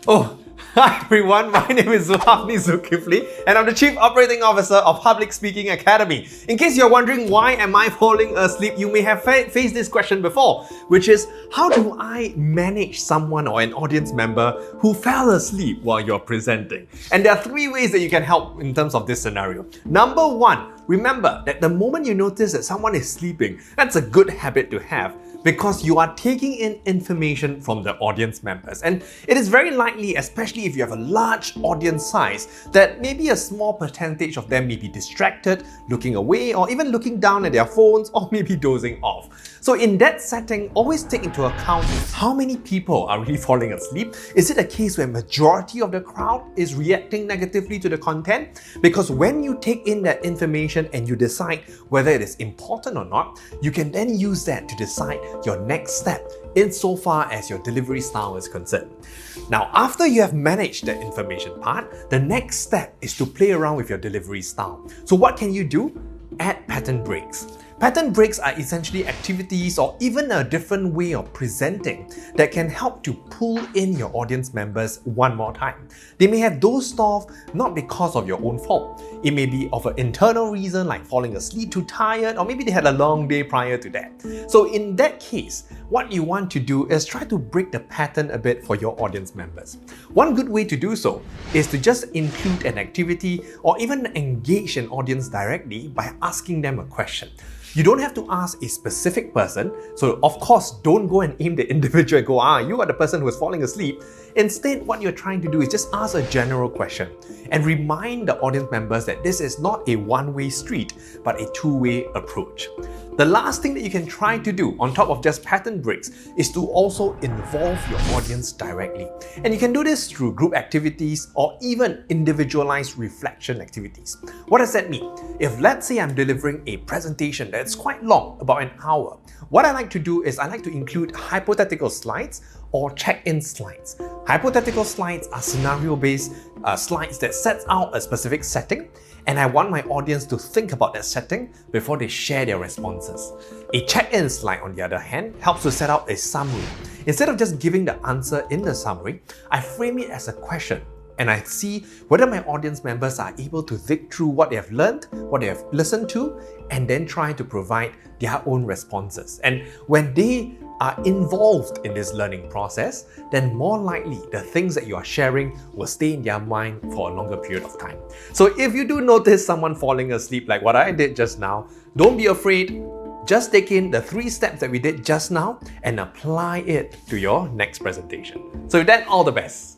Oh, hi everyone, my name is Zulhafni Zulkifli and I'm the Chief Operating Officer of Public Speaking Academy. In case you're wondering why am I falling asleep, you may have faced this question before, which is how do I manage someone or an audience member who fell asleep while you're presenting? And there are three ways that you can help in terms of this scenario. Number one, remember that the moment you notice that someone is sleeping, that's a good habit to have, because you are taking in information from the audience members. And it is very likely, especially if you have a large audience size, that maybe a small percentage of them may be distracted, looking away, or even looking down at their phones, or maybe dozing off. So in that setting, always take into account how many people are really falling asleep. Is it a case where majority of the crowd is reacting negatively to the content? Because when you take in that information and you decide whether it is important or not, you can then use that to decide your next step insofar as your delivery style is concerned. Now, after you have managed the information part, the next step is to play around with your delivery style. So what can you do? Add pattern breaks. Pattern breaks are essentially activities or even a different way of presenting that can help to pull in your audience members one more time. They may have dozed off not because of your own fault. It may be of an internal reason like falling asleep too tired, or maybe they had a long day prior to that. So in that case, what you want to do is try to break the pattern a bit for your audience members. One good way to do so is to just include an activity or even engage an audience directly by asking them a question. You don't have to ask a specific person, so of course don't go and aim the individual and go, you are the person who is falling asleep. Instead, what you're trying to do is just ask a general question and remind the audience members that this is not a one-way street, but a two-way approach. The last thing that you can try to do on top of just pattern breaks is to also involve your audience directly. And you can do this through group activities or even individualized reflection activities. What does that mean? If let's say I'm delivering a presentation that's quite long, about an hour, what I like to do is I like to include hypothetical slides or check-in slides. Hypothetical slides are scenario-based slides that sets out a specific setting, and I want my audience to think about that setting before they share their responses. A check-in slide, on the other hand, helps to set out a summary. Instead of just giving the answer in the summary, I frame it as a question, and I see whether my audience members are able to dig through what they have learned, what they have listened to, and then try to provide their own responses. And when they are involved in this learning process, then more likely the things that you are sharing will stay in their mind for a longer period of time. So if you do notice someone falling asleep like what I did just now, don't be afraid. Just take in the 3 steps that we did just now and apply it to your next presentation. So with that, all the best.